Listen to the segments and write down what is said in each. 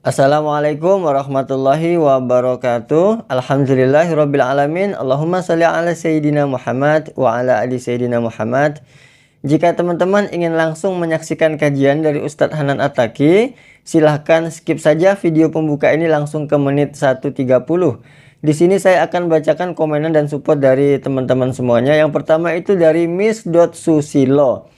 Assalamualaikum warahmatullahi wabarakatuh. Alhamdulillahirabbil alamin. Allahumma shalli ala sayyidina Muhammad wa ala ali sayyidina Muhammad. Jika teman-teman ingin langsung menyaksikan kajian dari Ustadz Hanan At-Taqi, silahkan skip saja video pembuka ini langsung ke menit 1.30. Di sini saya akan bacakan komenan dan support dari teman-teman semuanya. Yang pertama itu dari Miss.Susilo.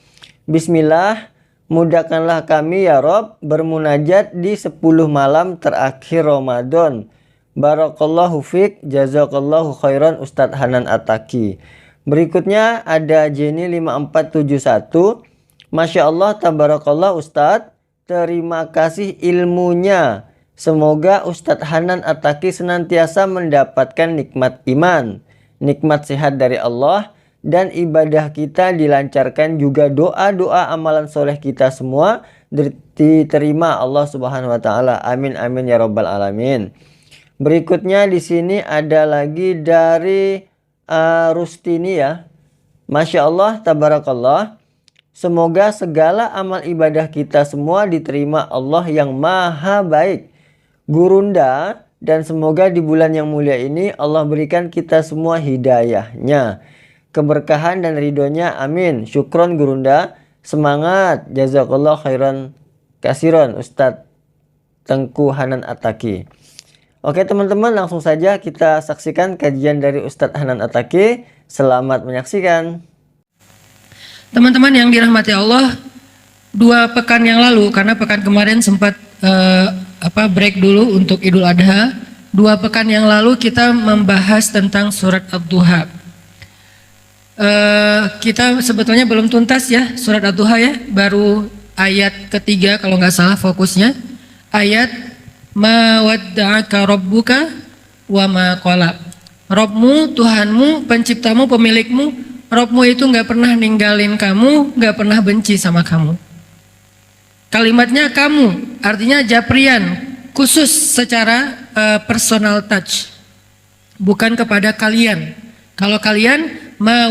Bismillah. Mudahkanlah kami ya Rob bermunajat di 10 malam terakhir Ramadan. Barakallahu fiq, jazakallahu khairan Ustadz Hanan At-Taqi. Berikutnya ada Jenny 5471. Masya Allah, tabarakallah Ustadz. Terima kasih ilmunya. Semoga Ustadz Hanan At-Taqi senantiasa mendapatkan nikmat iman, nikmat sehat dari Allah, dan ibadah kita dilancarkan, juga doa-doa amalan soleh kita semua diterima Allah Subhanahu wa taala. Amin amin ya rabbal alamin. Berikutnya di sini ada lagi dari Rustini ya. Masya Allah, tabarakallah. Semoga segala amal ibadah kita semua diterima Allah yang maha baik, Gurunda, dan semoga di bulan yang mulia ini Allah berikan kita semua hidayahnya, keberkahan dan ridhonya, amin. Syukron Gurunda, semangat, jazakallah khairan kasiron Ustadz Tengku Hanan At-Taqi. Oke teman-teman, langsung saja kita saksikan kajian dari Ustadz Hanan At-Taqi. Selamat menyaksikan. Teman-teman yang dirahmati Allah, 2 pekan yang lalu, karena pekan kemarin sempat break dulu untuk Idul Adha, 2 pekan yang lalu kita membahas tentang surat Ad-Duha. Kita sebetulnya belum tuntas ya surat Ad-Duha ya, baru ayat ketiga kalau nggak salah fokusnya, ayat ma wadda'aka rabbuka wa ma qala. Robmu, Tuhanmu, penciptamu, pemilikmu, Robmu itu nggak pernah ninggalin kamu, nggak pernah benci sama kamu. Kalimatnya kamu artinya japrian, khusus secara personal touch, bukan kepada kalian. Kalau kalian ma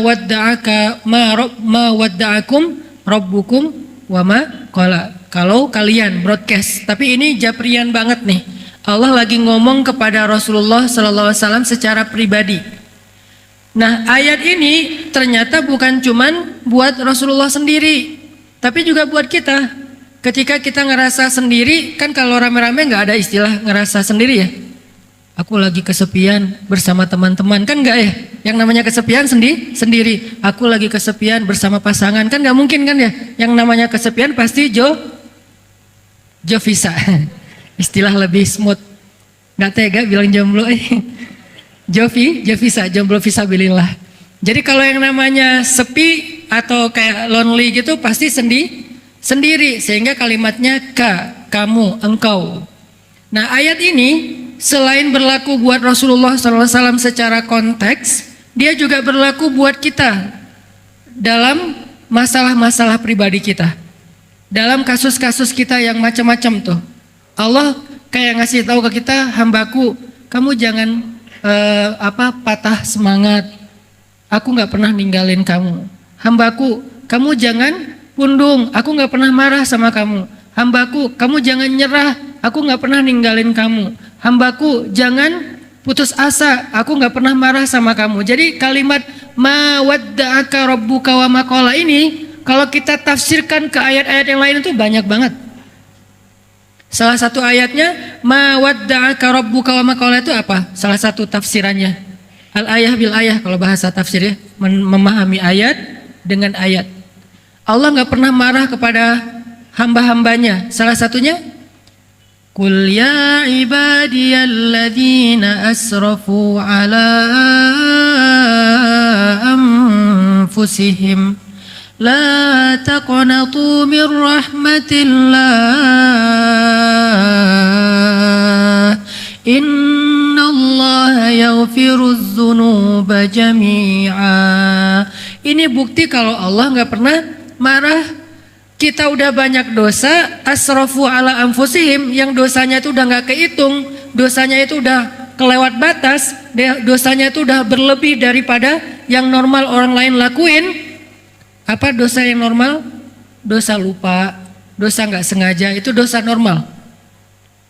wadda'akum rabbukum wa ma qala. Kalau kalian broadcast, tapi ini japrian banget nih. Allah lagi ngomong kepada Rasulullah sallallahu alaihi wasallam secara pribadi. Nah, ayat ini ternyata bukan cuman buat Rasulullah sendiri, tapi juga buat kita. Ketika kita ngerasa sendiri, kan kalau rame-rame nggak ada istilah ngerasa sendiri ya. Aku lagi kesepian bersama teman-teman, kan enggak ya? Yang namanya kesepian sendiri. Aku lagi kesepian bersama pasangan, kan enggak mungkin kan ya? Yang namanya kesepian pasti visa. Istilah lebih smooth. Enggak tega bilang jomblo. Visa, jomblo visabilillah. Jadi kalau yang namanya sepi atau kayak lonely gitu pasti sendiri, sehingga kalimatnya kamu, engkau. Nah, ayat ini selain berlaku buat Rasulullah SAW secara konteks, dia juga berlaku buat kita dalam masalah-masalah pribadi kita, dalam kasus-kasus kita yang macam-macam tuh. Allah kayak ngasih tahu ke kita, hambaku, kamu jangan patah semangat. Aku nggak pernah ninggalin kamu. Hambaku, kamu jangan pundung. Aku nggak pernah marah sama kamu. Hambaku, kamu jangan nyerah. Aku nggak pernah ninggalin kamu. Hambaku, jangan putus asa, aku nggak pernah marah sama kamu. Jadi kalimat ma wadda'aka rabbuka wa ma qala ini kalau kita tafsirkan ke ayat-ayat yang lain itu banyak banget. Salah satu ayatnya ma wadda'aka rabbuka wa ma qala itu apa? Salah satu tafsirannya al-ayah bil ayah kalau bahasa tafsir ya, memahami ayat dengan ayat. Allah nggak pernah marah kepada hamba-hambanya. Salah satunya Qul ya ibadiyalladzina asrafu ala anfusihim la taqnatu min rahmatillah innallaha yaghfirudz dzunuba jami'a. Ini bukti kalau Allah nggak pernah marah. Kita udah banyak dosa, asrafu ala anfusihim, yang dosanya itu udah nggak kehitung, dosanya itu udah kelewat batas, dosanya itu udah berlebih daripada yang normal orang lain lakuin. Apa dosa yang normal? Dosa lupa, dosa nggak sengaja, itu dosa normal.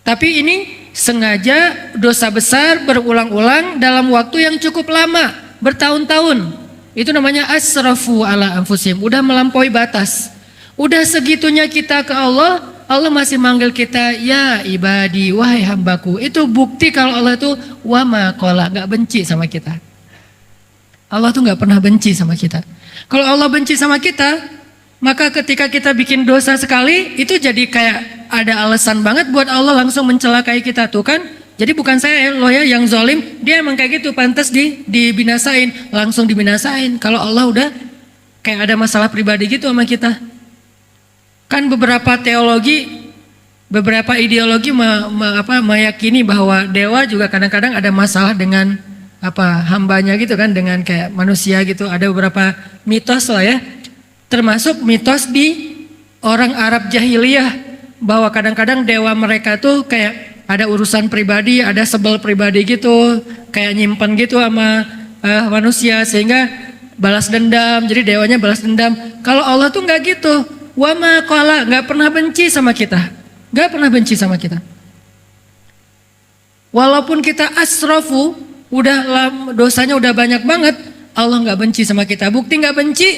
Tapi ini sengaja dosa besar berulang-ulang dalam waktu yang cukup lama, bertahun-tahun. Itu namanya asrafu ala anfusihim, udah melampaui batas. Udah segitunya kita ke Allah, Allah masih manggil kita ya ibadi, wahai hambaku. Itu bukti kalau Allah itu wama kola, gak benci sama kita. Allah tuh gak pernah benci sama kita. Kalau Allah benci sama kita, maka ketika kita bikin dosa sekali, itu jadi kayak ada alasan banget buat Allah langsung mencelakai kita tuh kan. Jadi bukan saya loh ya yang zalim, dia emang kayak gitu, pantas dibinasain, langsung dibinasain. Kalau Allah udah kayak ada masalah pribadi gitu sama kita. Kan beberapa teologi, beberapa ideologi meyakini bahwa dewa juga kadang-kadang ada masalah dengan hambanya gitu kan, dengan kayak manusia gitu. Ada beberapa mitos lah ya, termasuk mitos di orang Arab jahiliyah, bahwa kadang-kadang dewa mereka tuh kayak ada urusan pribadi, ada sebel pribadi gitu, kayak nyimpen gitu sama manusia sehingga balas dendam. Jadi dewanya balas dendam. Kalau Allah tuh nggak gitu. Wama qala, nggak pernah benci sama kita, nggak pernah benci sama kita. Walaupun kita asrafu, dosanya udah banyak banget, Allah nggak benci sama kita. Bukti nggak benci,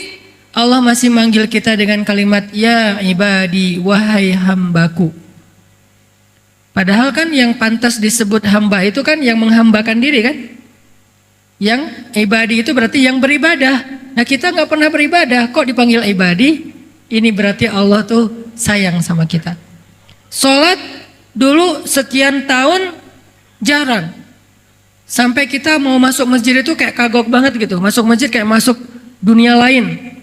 Allah masih manggil kita dengan kalimat ya ibadi, wahai hambaku. Padahal kan yang pantas disebut hamba itu kan yang menghambakan diri kan. Yang ibadi itu berarti yang beribadah. Nah kita nggak pernah beribadah, kok dipanggil ibadi? Ini berarti Allah tuh sayang sama kita. Sholat dulu sekian tahun jarang. Sampai kita mau masuk masjid itu kayak kagok banget gitu. Masuk masjid kayak masuk dunia lain.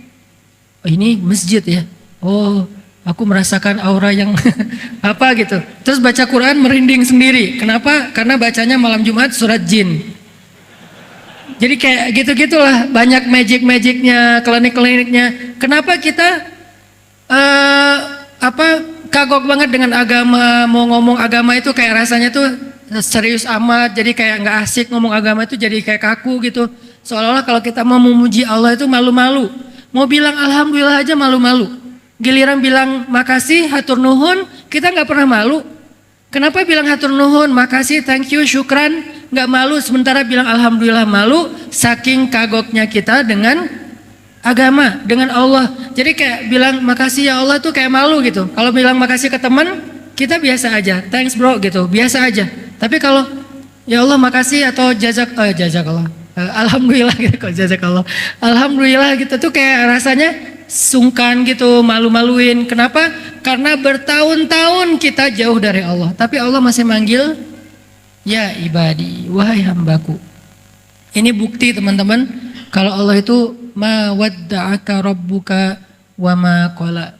Oh, ini masjid ya. Oh, aku merasakan aura yang apa gitu. Terus baca Quran merinding sendiri. Kenapa? Karena bacanya malam Jumat surat jin. Jadi kayak gitu-gitulah, banyak magic-magicnya, klinik-kliniknya. Kenapa kita kagok banget dengan agama, mau ngomong agama itu kayak rasanya tuh serius amat, jadi kayak nggak asik ngomong agama itu, jadi kayak kaku gitu. Seolah-olah kalau kita mau memuji Allah itu malu-malu, mau bilang alhamdulillah aja malu-malu. Giliran bilang makasih, hatur nuhun, kita nggak pernah malu. Kenapa bilang hatur nuhun, makasih, thank you, syukran, nggak malu, sementara bilang alhamdulillah malu, saking kagoknya kita dengan agama, dengan Allah. Jadi kayak bilang makasih ya Allah tuh kayak malu gitu. Kalau bilang makasih ke teman, kita biasa aja, thanks bro gitu, biasa aja. Tapi kalau ya Allah makasih atau jazakallah, alhamdulillah gitu, kok jazakallah, alhamdulillah gitu tuh kayak rasanya sungkan gitu, malu-maluin. Kenapa? Karena bertahun-tahun kita jauh dari Allah, tapi Allah masih manggil ya ibadi, wahai hambaku. Ini bukti teman-teman kalau Allah itu ma wadda'aka rabbuka wa ma qala.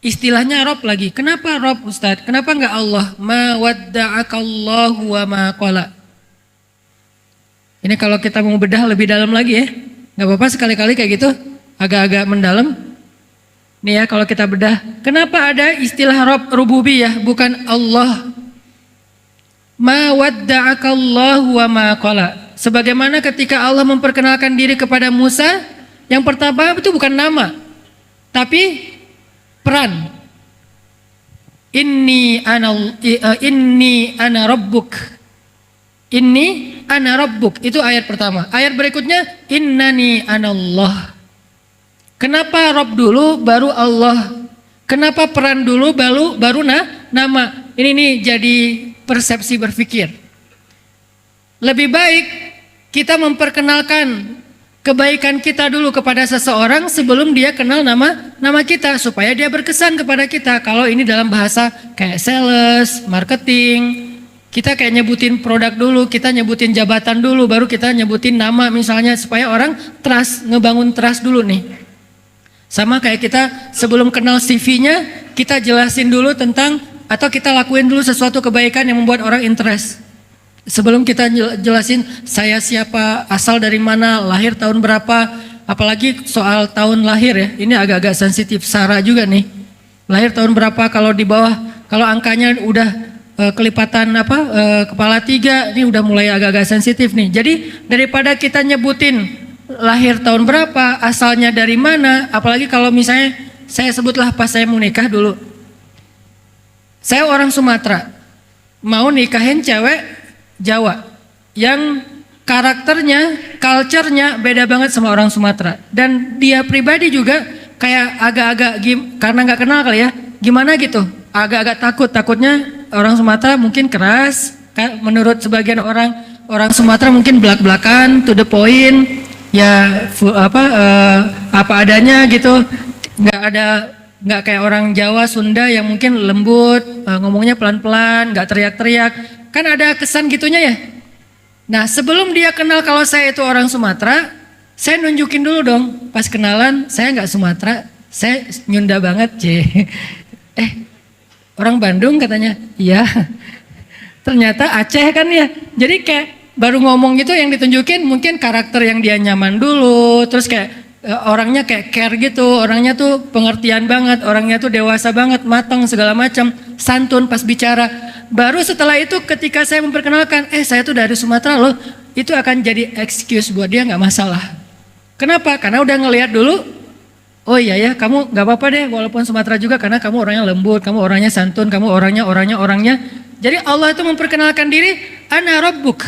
Istilahnya Rob lagi. Kenapa Rob Ustadz? Kenapa enggak Allah? Ma wadda'aka Allahu wa ma qala. Ini kalau kita mau bedah lebih dalam lagi ya. Enggak apa-apa sekali-kali kayak gitu, agak-agak mendalam. Nih ya kalau kita bedah. Kenapa ada istilah Rob rububiyah bukan Allah? Ma wadda'aka Allahu wa ma qala. Sebagaimana ketika Allah memperkenalkan diri kepada Musa, yang pertama itu bukan nama, tapi peran. Inni ana rabbuk. Inni ana rabbuk. Itu ayat pertama. Ayat berikutnya innani anallah. Kenapa Rabb dulu baru Allah? Kenapa peran dulu baru nama? Ini nih jadi persepsi berpikir. Lebih baik kita memperkenalkan kebaikan kita dulu kepada seseorang sebelum dia kenal nama kita, supaya dia berkesan kepada kita. Kalau ini dalam bahasa kayak sales, marketing, kita kayak nyebutin produk dulu, kita nyebutin jabatan dulu, baru kita nyebutin nama misalnya, supaya orang trust, ngebangun trust dulu nih. Sama kayak kita sebelum kenal CV-nya, kita jelasin dulu tentang, atau kita lakuin dulu sesuatu kebaikan yang membuat orang interest. Sebelum kita jelasin saya siapa, asal dari mana, lahir tahun berapa, apalagi soal tahun lahir ya, ini agak-agak sensitif. Sarah juga nih, lahir tahun berapa, kalau di bawah, kalau angkanya udah kelipatan kepala 3, ini udah mulai agak-agak sensitif nih. Jadi daripada kita nyebutin lahir tahun berapa, asalnya dari mana, apalagi kalau misalnya saya sebutlah pas saya mau nikah dulu. Saya orang Sumatera, mau nikahin cewek Jawa yang karakternya, culture-nya beda banget sama orang Sumatera. Dan dia pribadi juga kayak agak-agak karena nggak kenal kali ya, gimana gitu, agak-agak takutnya orang Sumatera mungkin keras, menurut sebagian orang Sumatera mungkin belak-belakan, to the point, ya apa adanya gitu, nggak kayak orang Jawa, Sunda yang mungkin lembut, ngomongnya pelan-pelan, nggak teriak-teriak, kan ada kesan gitunya ya. Nah sebelum dia kenal kalau saya itu orang Sumatera, saya nunjukin dulu dong, pas kenalan saya nggak Sumatera, saya Nyunda banget, orang Bandung katanya, iya, ternyata Aceh kan ya, jadi kayak baru ngomong gitu yang ditunjukin mungkin karakter yang dia nyaman dulu, terus kayak orangnya kayak care gitu, orangnya tuh pengertian banget, orangnya tuh dewasa banget, matang segala macam, santun pas bicara. Baru setelah itu ketika saya memperkenalkan, saya tuh dari Sumatera loh, itu akan jadi excuse buat dia, nggak masalah. Kenapa? Karena udah ngelihat dulu, oh iya ya, kamu nggak apa-apa deh walaupun Sumatera juga, karena kamu orangnya lembut, kamu orangnya santun, kamu orangnya. Jadi Allah itu memperkenalkan diri, ana rabbuk.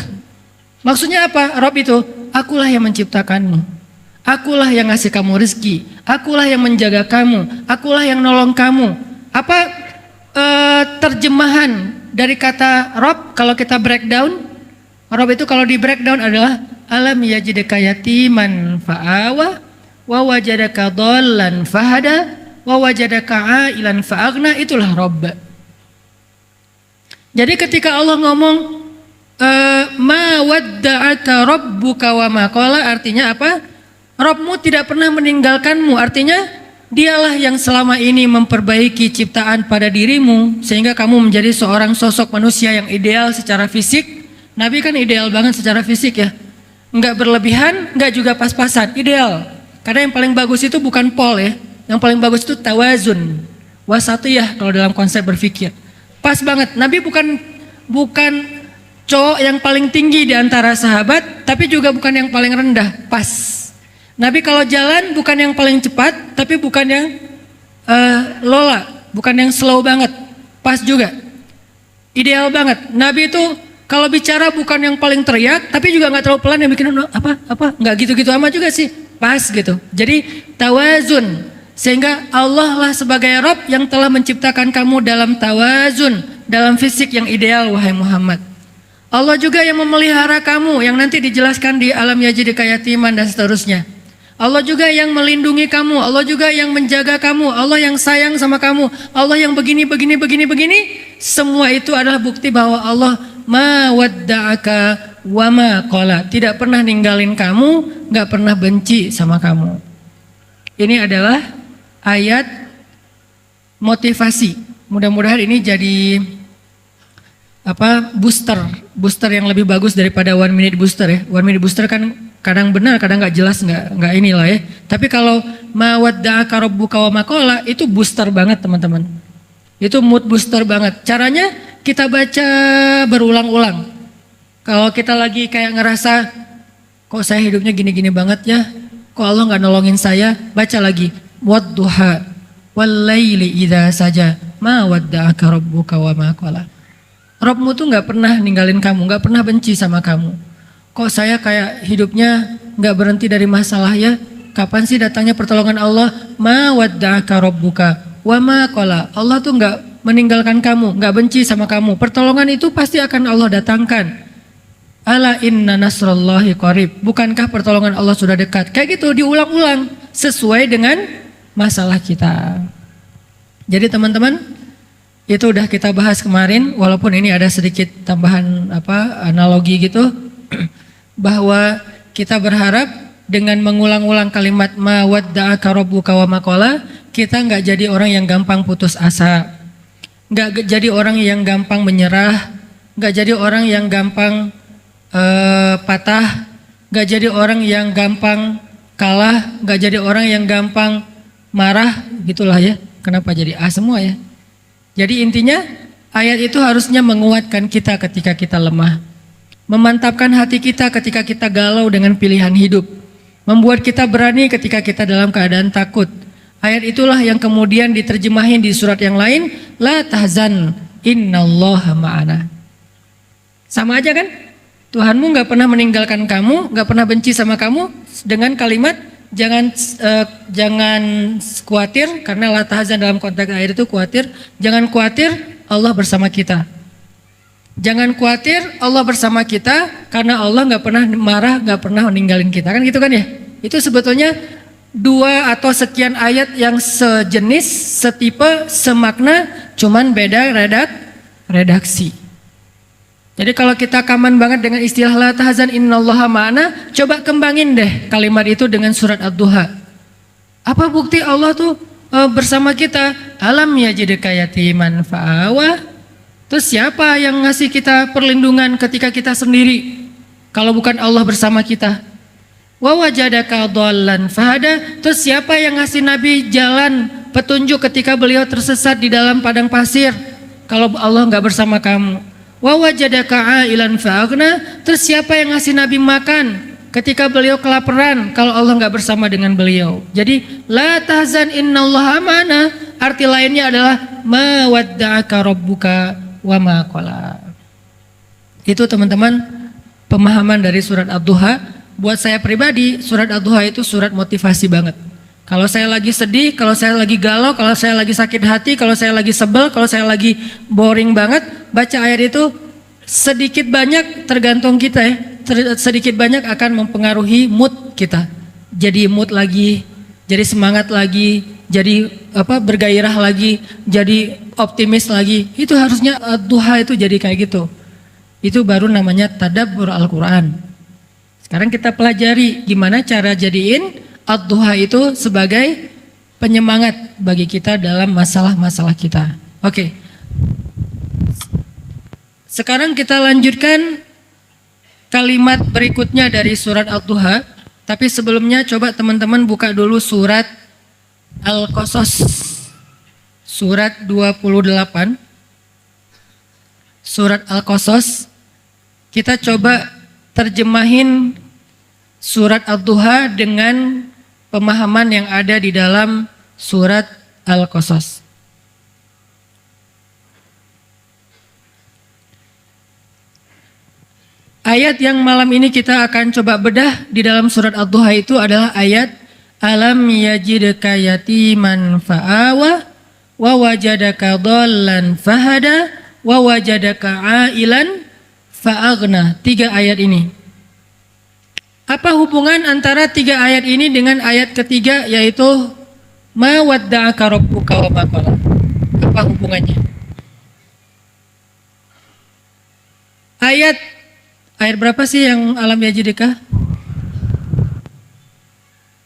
Maksudnya apa? Rabb itu, akulah yang menciptakanmu. Akulah yang ngasih kamu rezeki, akulah yang menjaga kamu, akulah yang nolong kamu. Apa terjemahan dari kata Rob kalau kita breakdown? Rob itu kalau di breakdown adalah alam yajidaka yatiman fa'awa wa wajadaka dhallan fahada wa wajadaka ailan fa'agna, itulah Rob. Jadi ketika Allah ngomong ma wadda'aka rabbuka wa ma qala, artinya apa? Robmu tidak pernah meninggalkanmu, artinya dialah yang selama ini memperbaiki ciptaan pada dirimu sehingga kamu menjadi seorang sosok manusia yang ideal secara fisik. Nabi kan ideal banget secara fisik ya, nggak berlebihan, nggak juga pas-pasan, ideal. Karena yang paling bagus itu bukan pol ya, yang paling bagus itu tawazun, wasatiyah kalau dalam konsep berpikir. Pas banget. Nabi bukan cowok yang paling tinggi di antara sahabat, tapi juga bukan yang paling rendah, pas. Nabi kalau jalan bukan yang paling cepat, tapi bukan yang lola, bukan yang slow banget, pas juga, ideal banget. Nabi itu kalau bicara bukan yang paling teriak, tapi juga nggak terlalu pelan yang bikin nggak gitu-gitu amat juga sih, pas gitu. Jadi tawazun, sehingga Allah lah sebagai Rabb yang telah menciptakan kamu dalam tawazun, dalam fisik yang ideal, wahai Muhammad. Allah juga yang memelihara kamu, yang nanti dijelaskan di alam yajidika yatiman dan seterusnya. Allah juga yang melindungi kamu, Allah juga yang menjaga kamu, Allah yang sayang sama kamu, Allah yang begini. Semua itu adalah bukti bahwa Allah ma wadda'aka wa ma qala, tidak pernah ninggalin kamu, gak pernah benci sama kamu. Ini adalah ayat motivasi. Mudah-mudahan ini jadi booster yang lebih bagus daripada 1 minute booster ya. 1 minute booster kan kadang benar, kadang nggak jelas, nggak inilah ya. Tapi kalau ma wadda'aka rabbuka wa ma qala, itu booster banget teman-teman. Itu mood booster banget. Caranya kita baca berulang-ulang. Kalau kita lagi kayak ngerasa kok saya hidupnya gini-gini banget ya, kok Allah nggak nolongin saya, baca lagi wadduha wal laili idza saja ma wadda'aka rabbuka wa ma qala. Rabbmu tuh nggak pernah ninggalin kamu, nggak pernah benci sama kamu. Kok saya kayak hidupnya nggak berhenti dari masalah ya? Kapan sih datangnya pertolongan Allah? Ma wadda'aka rabbuka wa ma qala. Allah tuh nggak meninggalkan kamu, nggak benci sama kamu. Pertolongan itu pasti akan Allah datangkan. Ala inna nasrallahi qarib. Bukankah pertolongan Allah sudah dekat? Kayak gitu diulang-ulang sesuai dengan masalah kita. Jadi teman-teman, itu udah kita bahas kemarin, walaupun ini ada sedikit tambahan analogi gitu. Bahwa kita berharap dengan mengulang-ulang kalimat ma wadda'aka rabbuka wa ma qala, kita nggak jadi orang yang gampang putus asa, nggak jadi orang yang gampang menyerah, nggak jadi orang yang gampang patah, nggak jadi orang yang gampang kalah, nggak jadi orang yang gampang marah, gitulah ya. Kenapa jadi semua ya? Jadi intinya ayat itu harusnya menguatkan kita ketika kita lemah. Memantapkan hati kita ketika kita galau dengan pilihan hidup. Membuat kita berani ketika kita dalam keadaan takut. Ayat itulah yang kemudian diterjemahin di surat yang lain. La tahzan, innallaha ma'ana. Sama aja kan? Tuhanmu nggak pernah meninggalkan kamu, nggak pernah benci sama kamu dengan kalimat jangan khawatir, karena la tahzan dalam konteks ayat itu khawatir. Jangan khawatir, Allah bersama kita. Jangan khawatir, Allah bersama kita, karena Allah nggak pernah marah, nggak pernah meninggalin kita, kan gitu kan ya? Itu sebetulnya dua atau sekian ayat yang sejenis, setipe, semakna, cuman beda redaksi. Jadi kalau kita kaman banget dengan istilah la tahzan innallaha ma'ana, coba kembangin deh kalimat itu dengan surat Ad-Duha. Apa bukti Allah tuh bersama kita? Alam yajidka yatiman fa'awa. Terus siapa yang ngasih kita perlindungan ketika kita sendiri? Kalau bukan Allah bersama kita. Wa wajadaka dhallan fahada. Terus siapa yang ngasih Nabi jalan petunjuk ketika beliau tersesat di dalam padang pasir? Kalau Allah nggak bersama kamu. Wa wajadaka ailan fa'aghna. Terus siapa yang ngasih Nabi makan ketika beliau kelaparan kalau Allah nggak bersama dengan beliau? Jadi la tahzan innallaha ma'ana, arti lainnya adalah ma wadda'aka rabbuka wa ma qala. Itu teman-teman pemahaman dari surat Ad-Duha. Buat saya pribadi, surat Ad-Duha itu surat motivasi banget. Kalau saya lagi sedih, kalau saya lagi galau, kalau saya lagi sakit hati, kalau saya lagi sebel, kalau saya lagi boring banget, baca ayat itu sedikit banyak tergantung kita ya. Sedikit banyak akan mempengaruhi mood kita. Jadi mood lagi, jadi semangat lagi, jadi bergairah lagi, jadi optimis lagi. Itu harusnya Ad-Duha itu jadi kayak gitu. Itu baru namanya tadabbur Al-Quran. Sekarang kita pelajari gimana cara jadiin Ad-Duha itu sebagai penyemangat bagi kita dalam masalah-masalah kita. Oke. Sekarang kita lanjutkan kalimat berikutnya dari surat Ad-Duha. Tapi sebelumnya coba teman-teman buka dulu surat Al-Qasas. Surat 28. Surat Al-Qasas. Kita coba terjemahin surat Ad-Duha dengan pemahaman yang ada di dalam surat Al-Qasas. Ayat yang malam ini kita akan coba bedah di dalam surat Ad-Duha itu adalah ayat alam yajidka yatiman fa'awa wa wajadaka dhallan fahada wa wajadaka ailan fa'aghna. 3 ayat ini. Apa hubungan antara 3 ayat ini dengan ayat ketiga, yaitu ma wadda'aka rabbuka wa ma qala? Apa hubungannya? Ayat berapa sih yang alam yajidka?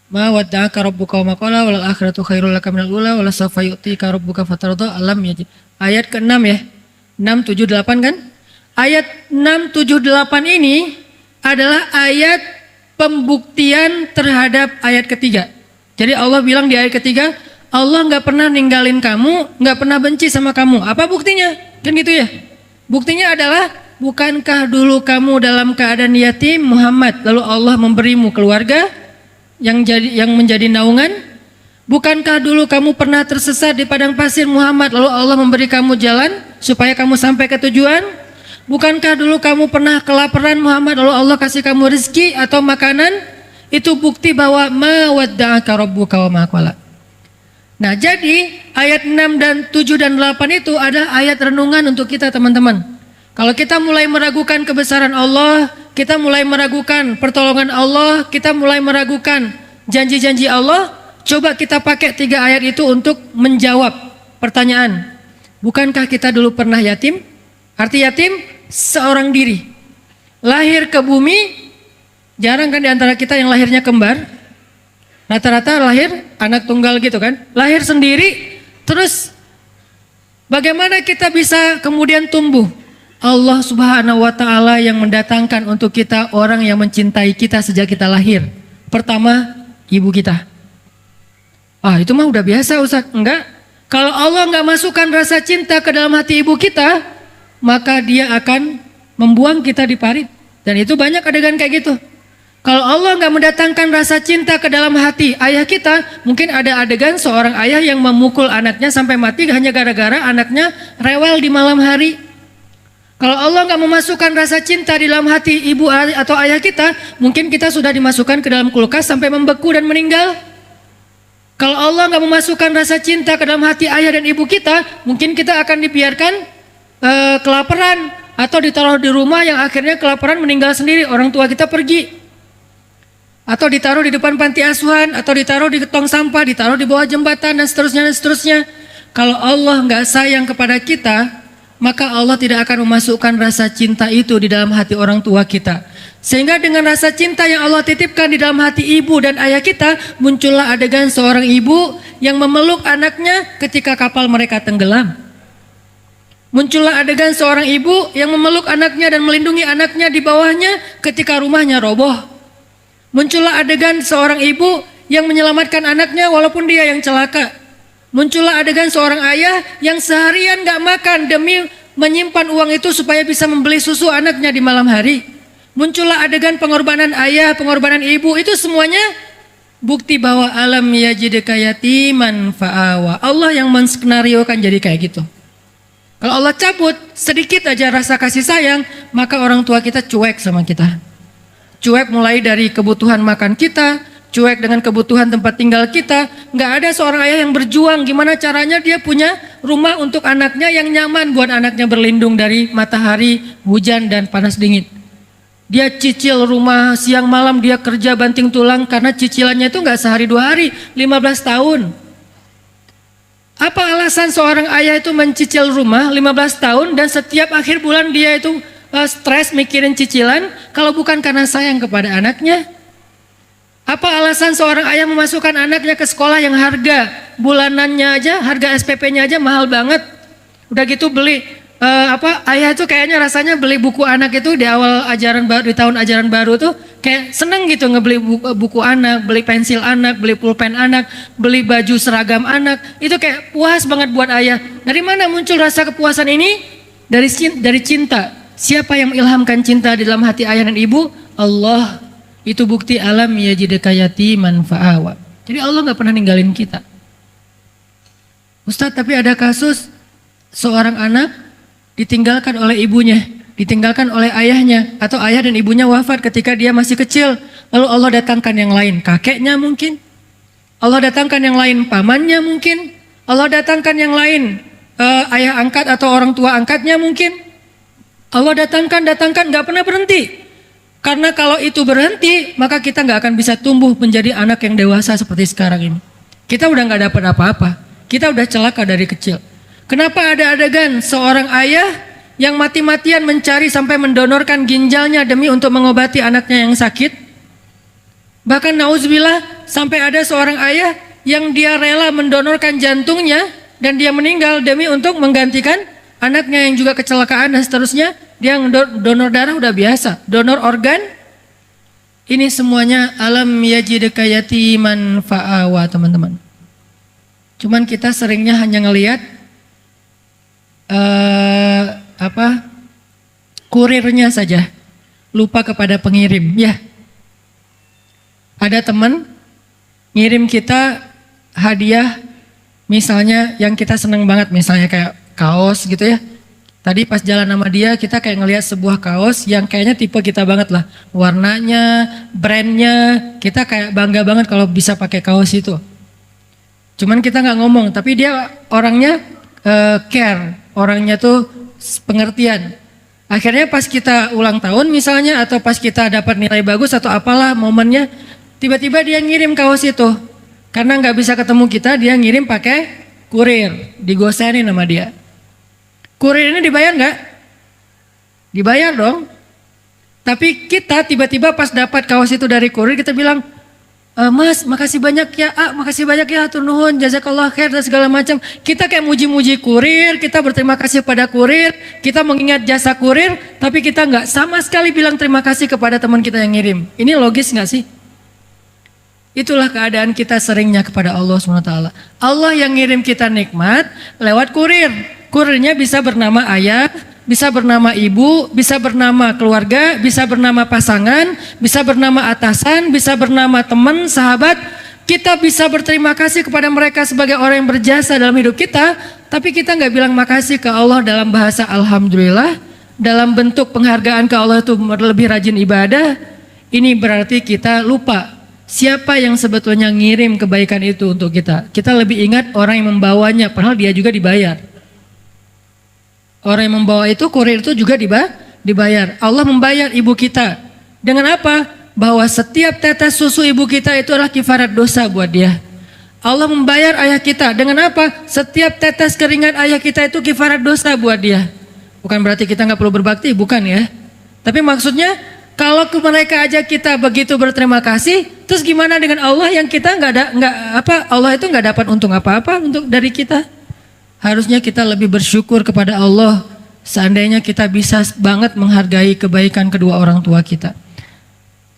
Ma wadda'aka rabbuka wa ma qala wal akhiratu khairul laka minal ula wala sawfa yu'tika rabbuka fatarda. Alam yajid. Ayat ke-6 ya. 6, 7, 8 kan? Ayat 6, 7, 8 ini adalah ayat pembuktian terhadap ayat ketiga. Jadi Allah bilang di ayat ketiga, Allah nggak pernah ninggalin kamu, nggak pernah benci sama kamu. Apa buktinya? Kan gitu ya. Buktinya adalah, bukankah dulu kamu dalam keadaan yatim Muhammad, lalu Allah memberimu keluarga yang menjadi naungan? Bukankah dulu kamu pernah tersesat di padang pasir Muhammad, lalu Allah memberi kamu jalan supaya kamu sampai ke tujuan? Bukankah dulu kamu pernah kelaparan Muhammad, lalu Allah kasih kamu rezeki atau makanan? Itu bukti bahwa ma wadda'aka rabbuka wa ma qala. Nah, jadi ayat 6 dan 7 dan 8 itu adalah ayat renungan untuk kita teman-teman. Kalau kita mulai meragukan kebesaran Allah, kita mulai meragukan pertolongan Allah, kita mulai meragukan janji-janji Allah, coba kita pakai 3 ayat itu untuk menjawab pertanyaan. Bukankah kita dulu pernah yatim? Arti yatim, seorang diri. Lahir ke bumi, jarang kan di antara kita yang lahirnya kembar. Rata-rata lahir anak tunggal gitu kan. Lahir sendiri, terus bagaimana kita bisa kemudian tumbuh? Allah Subhanahu wa Ta'ala yang mendatangkan untuk kita orang yang mencintai kita sejak kita lahir. Pertama, ibu kita. Itu mah udah biasa Ustaz. Enggak. Kalau Allah nggak masukkan rasa cinta ke dalam hati ibu kita, maka dia akan membuang kita di parit. Dan itu banyak adegan kayak gitu. Kalau Allah nggak mendatangkan rasa cinta ke dalam hati ayah kita, mungkin ada adegan seorang ayah yang memukul anaknya sampai mati hanya gara-gara anaknya rewel di malam hari. Kalau Allah nggak memasukkan rasa cinta di dalam hati ibu atau ayah kita, mungkin kita sudah dimasukkan ke dalam kulkas sampai membeku dan meninggal. Kalau Allah nggak memasukkan rasa cinta ke dalam hati ayah dan ibu kita, mungkin kita akan dibiarkan kelaparan atau ditaruh di rumah yang akhirnya kelaparan meninggal sendiri, orang tua kita pergi. Atau ditaruh di depan panti asuhan, atau ditaruh di tong sampah, ditaruh di bawah jembatan, dan seterusnya dan seterusnya. Kalau Allah nggak sayang kepada kita, maka Allah tidak akan memasukkan rasa cinta itu di dalam hati orang tua kita. Sehingga dengan rasa cinta yang Allah titipkan di dalam hati ibu dan ayah kita, muncullah adegan seorang ibu yang memeluk anaknya ketika kapal mereka tenggelam. Muncullah adegan seorang ibu yang memeluk anaknya dan melindungi anaknya di bawahnya ketika rumahnya roboh. Muncullah adegan seorang ibu yang menyelamatkan anaknya walaupun dia yang celaka. Muncullah adegan seorang ayah yang seharian gak makan demi menyimpan uang itu supaya bisa membeli susu anaknya di malam hari. Muncullah adegan pengorbanan ayah, pengorbanan ibu, itu semuanya bukti bahwa alam yajidka yatiman fa'awa. Allah yang menskenariokan jadi kayak gitu. Kalau Allah cabut sedikit aja rasa kasih sayang, maka orang tua kita cuek sama kita. Cuek mulai dari kebutuhan makan kita, cuek dengan kebutuhan tempat tinggal kita. Nggak ada seorang ayah yang berjuang gimana caranya dia punya rumah untuk anaknya yang nyaman buat anaknya berlindung dari matahari, hujan, dan panas dingin. Dia cicil rumah siang malam, dia kerja banting tulang karena cicilannya itu nggak sehari 2 hari, 15 tahun. Apa alasan seorang ayah itu mencicil rumah 15 tahun dan setiap akhir bulan dia itu stres mikirin cicilan kalau bukan karena sayang kepada anaknya? Apa alasan seorang ayah memasukkan anaknya ke sekolah yang harga bulanannya aja, harga SPP-nya aja mahal banget? Udah gitu beli ayah itu kayaknya rasanya beli buku anak itu di awal ajaran baru, di tahun ajaran baru tuh kayak seneng gitu ngebeli buku anak, beli pensil anak, beli pulpen anak, beli baju seragam anak. Itu kayak puas banget buat ayah. Dari mana muncul rasa kepuasan ini? Dari cinta. Siapa yang mengilhamkan cinta di dalam hati ayah dan ibu? Allah. Itu bukti alam yajidka yatiman fa'awa. Jadi Allah gak pernah ninggalin kita. Ustadz, tapi ada kasus seorang anak ditinggalkan oleh ibunya, ditinggalkan oleh ayahnya, atau ayah dan ibunya wafat ketika dia masih kecil. Lalu Allah datangkan yang lain, kakeknya mungkin. Allah datangkan yang lain, pamannya mungkin. Allah datangkan yang lain, ayah angkat atau orang tua angkatnya mungkin. Allah datangkan, gak pernah berhenti. Karena kalau itu berhenti, maka kita gak akan bisa tumbuh menjadi anak yang dewasa seperti sekarang ini. Kita udah gak dapat apa-apa. Kita udah celaka dari kecil. Kenapa ada adegan seorang ayah yang mati-matian mencari sampai mendonorkan ginjalnya demi untuk mengobati anaknya yang sakit? Bahkan nauzubillah, sampai ada seorang ayah yang dia rela mendonorkan jantungnya dan dia meninggal demi untuk menggantikan anaknya yang juga kecelakaan dan seterusnya. Dia donor darah udah biasa, donor organ. Ini semuanya alam yajidka yatiman fa'awa, teman-teman. Cuman kita seringnya hanya ngelihat kurirnya saja, lupa kepada pengirim. Ya, ada teman ngirim kita hadiah, misalnya yang kita seneng banget, misalnya kayak kaos gitu ya. Tadi pas jalan sama dia, kita kayak ngelihat sebuah kaos yang kayaknya tipe kita banget lah. Warnanya, brandnya, kita kayak bangga banget kalau bisa pakai kaos itu. Cuman kita nggak ngomong, tapi dia orangnya care, orangnya tuh pengertian. Akhirnya pas kita ulang tahun misalnya, atau pas kita dapat nilai bagus atau apalah momennya, tiba-tiba dia ngirim kaos itu. Karena nggak bisa ketemu kita, dia ngirim pakai kurir, digosenin sama dia. Kurir ini dibayar nggak? Dibayar dong. Tapi kita tiba-tiba pas dapat kaos itu dari kurir, kita bilang, Mas, makasih banyak ya, makasih banyak ya, hatur nuhun, jazakallah khair dan segala macam. Kita kayak muji-muji kurir, kita berterima kasih pada kurir, kita mengingat jasa kurir, tapi kita nggak sama sekali bilang terima kasih kepada teman kita yang ngirim. Ini logis nggak sih? Itulah keadaan kita seringnya kepada Allah SWT. Allah yang ngirim kita nikmat lewat kurir. Kurirnya bisa bernama ayah, bisa bernama ibu, bisa bernama keluarga, bisa bernama pasangan, bisa bernama atasan, bisa bernama teman, sahabat. Kita bisa berterima kasih kepada mereka sebagai orang yang berjasa dalam hidup kita, tapi kita nggak bilang makasih ke Allah dalam bahasa alhamdulillah, dalam bentuk penghargaan ke Allah itu lebih rajin ibadah. Ini berarti kita lupa siapa yang sebetulnya ngirim kebaikan itu untuk kita. Kita lebih ingat orang yang membawanya, padahal dia juga dibayar. Orang yang membawa itu, kurir itu juga dibayar. Allah membayar ibu kita. Dengan apa? Bahwa setiap tetes susu ibu kita itu adalah kifarat dosa buat dia. Allah membayar ayah kita. Dengan apa? Setiap tetes keringat ayah kita itu kifarat dosa buat dia. Bukan berarti kita nggak perlu berbakti, bukan ya. Tapi maksudnya kalau ke mereka aja kita begitu berterima kasih, terus gimana dengan Allah yang kita Allah itu nggak dapat untung apa-apa untuk dari kita. Harusnya kita lebih bersyukur kepada Allah seandainya kita bisa banget menghargai kebaikan kedua orang tua kita.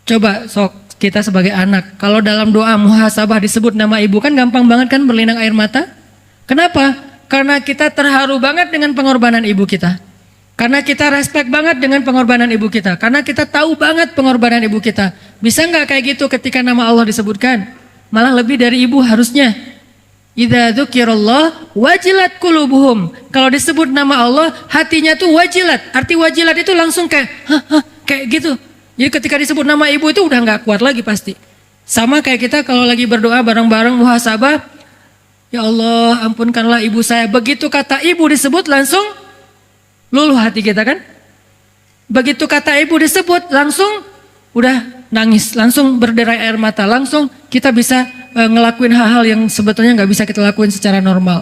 Coba sok kita sebagai anak, kalau dalam doa muhasabah disebut nama ibu kan gampang banget kan berlinang air mata. Kenapa? Karena kita terharu banget dengan pengorbanan ibu kita. Karena kita respect banget dengan pengorbanan ibu kita. Karena kita tahu banget pengorbanan ibu kita. Bisa nggak kayak gitu ketika nama Allah disebutkan? Malah lebih dari ibu harusnya. Idza dzukirallah wajilat qulubuhum. Kalau disebut nama Allah, hatinya tuh wajilat. Arti wajilat itu langsung kayak kayak gitu. Jadi ketika disebut nama ibu itu udah nggak kuat lagi pasti. Sama kayak kita kalau lagi berdoa bareng-bareng muhasabah, ya Allah ampunkanlah ibu saya. Begitu kata ibu disebut langsung luluh hati kita kan. Begitu kata ibu disebut langsung udah nangis, langsung berderai air mata, langsung kita bisa ngelakuin hal-hal yang sebetulnya nggak bisa kita lakuin secara normal.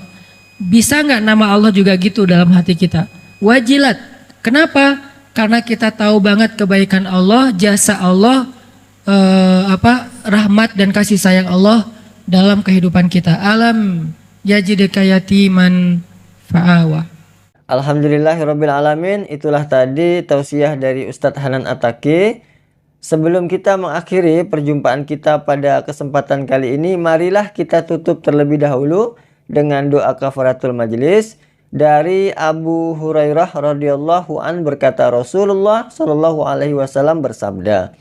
Bisa nggak nama Allah juga gitu dalam hati kita? Wajilat. Kenapa? Karena kita tahu banget kebaikan Allah, jasa Allah, rahmat dan kasih sayang Allah dalam kehidupan kita. Alam yajidka yatiman fa'awa. Alhamdulillahirrabbilalamin. Itulah tadi tausiah dari Ustadz Hanan Attaqi. Sebelum kita mengakhiri perjumpaan kita pada kesempatan kali ini, marilah kita tutup terlebih dahulu dengan doa kafaratul majlis. Dari Abu Hurairah radhiyallahu an berkata, Rasulullah shallallahu alaihi wasallam bersabda,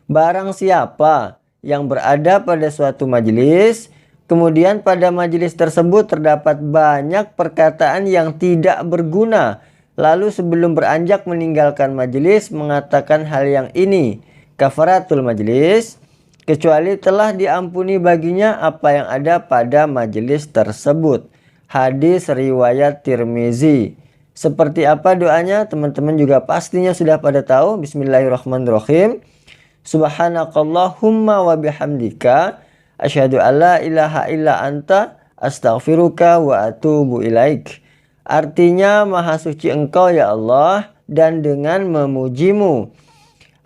barang siapa yang berada pada suatu majlis, kemudian pada majlis tersebut terdapat banyak perkataan yang tidak berguna, lalu sebelum beranjak meninggalkan majelis mengatakan hal yang ini, kafaratul majelis, kecuali telah diampuni baginya apa yang ada pada majelis tersebut. Hadis riwayat Tirmizi. Seperti apa doanya? Teman-teman juga pastinya sudah pada tahu. Bismillahirrahmanirrahim. Subhanakallahumma wa bihamdika asyhadu alla ilaha illa anta astaghfiruka wa atubu ilaik. Artinya, maha suci Engkau ya Allah, dan dengan memujimu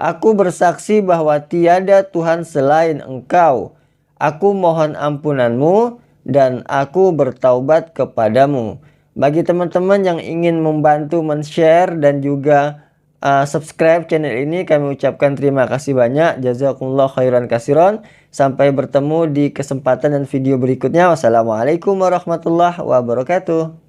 aku bersaksi bahwa tiada Tuhan selain Engkau. Aku mohon ampunanmu dan aku bertaubat kepadamu. Bagi teman-teman yang ingin membantu men-share dan juga subscribe channel ini, kami ucapkan terima kasih banyak. Jazakumullah khairan kasiron. Sampai bertemu di kesempatan dan video berikutnya. Wassalamualaikum warahmatullahi wabarakatuh.